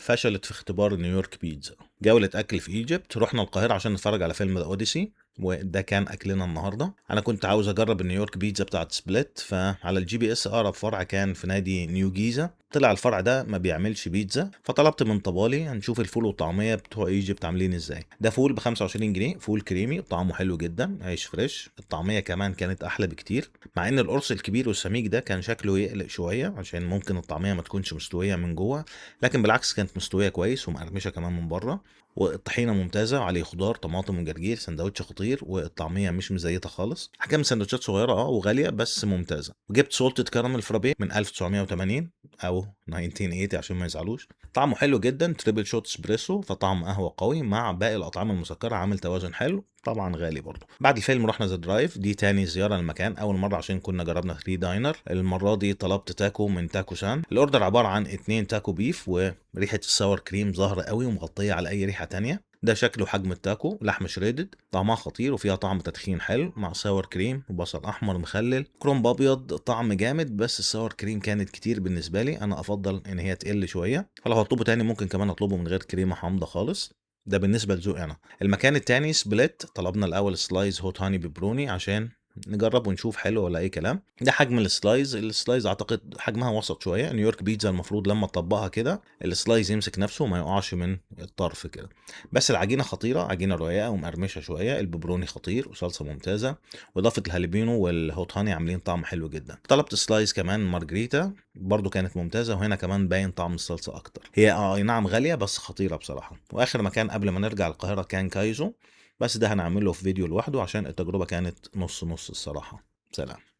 فشلت في اختبار نيويورك بيتزا. جولة أكل في إيجيبت، رحنا القاهرة عشان نتفرج على فيلم ذا أوديسي، وده كان أكلنا النهاردة. أنا كنت عاوز أجرب النيويورك بيتزا بتاعت سبليت، فعلى الجي بي إس أقرب فرع كان في نادي نيو جيزة. طلع الفرع ده ما بيعملش بيتزا، فطلبت من طبالي هنشوف الفول والطعمية بتوع إيجيبت عاملين إزاي. ده فول ب 25 جنيه، فول كريمي طعمه حلو جدا، عيش فريش، الطعمية كمان كانت أحلى بكتير، مع إن القرص الكبير والسميك ده كان شكله يقلق شوية عشان ممكن الطعمية ما تكونش مستوية من جوه، لكن بالعكس كانت مستويه كويس ومقرمشه كمان من بره. والطحينه ممتازه وعليه خضار طماطم وجرجير، سندوتش خطير، والطعميه مش مزيته خالص. احجام سندوتشات صغيره وغاليه بس ممتازه. وجبت سولتد كراميل فرابيه من 1980 او 1980 عشان ما يزعلوش. طعمه حلو جدا، تريبل شوت اسبريسو، فطعم قهوه قوي مع باقي الاطعمه المسكره، عامل توازن حلو. طبعا غالي برضه. بعد الفيلم رحنا ذا درايف، دي تاني زياره للمكان، اول مره عشان كنا جربنا 3 داينر. المره دي طلبت تاكو من تاكو سان. الاوردر عباره عن 2 تاكو بيف، وريحه الساور كريم ظاهره قوي ومغطيه على اي ريحه تانية. ده شكله حجم التاكو، لحمه شريدد، طعمها خطير وفيها طعم تدخين حلو مع ساور كريم وبصل احمر مخلل، كرومب ابيض، طعم جامد. بس الساور كريم كانت كتير بالنسبه لي، انا افضل ان هي تقل شويه، فلو هطلبه تاني ممكن كمان اطلبه من غير كريمه حامضه خالص. ده بالنسبه لذوقي انا. المكان التاني سبليت، طلبنا الاول سلايز هوت هاني بيبروني عشان نجرب ونشوف حلو ولا اي كلام. ده حجم السلايز اعتقد حجمها وسط شويه. نيويورك بيتزا المفروض لما تطبقها كده السلايز يمسك نفسه وما يقعش من الطرف كده. بس العجينه خطيره، عجينه رقيقه ومقرمشه شويه، البيبروني خطير وصلصه ممتازه، واضافه الهاليبينو والهوت هاني عاملين طعم حلو جدا. طلبت سلايز كمان مارجريتا، برضو كانت ممتازه، وهنا كمان باين طعم الصلصه اكتر. هي اي نعم غاليه بس خطيره بصراحه. واخر مكان قبل ما نرجع القاهره كان كايزو، بس ده هنعمله في فيديو لوحده عشان التجربة كانت نص نص الصراحة. سلام.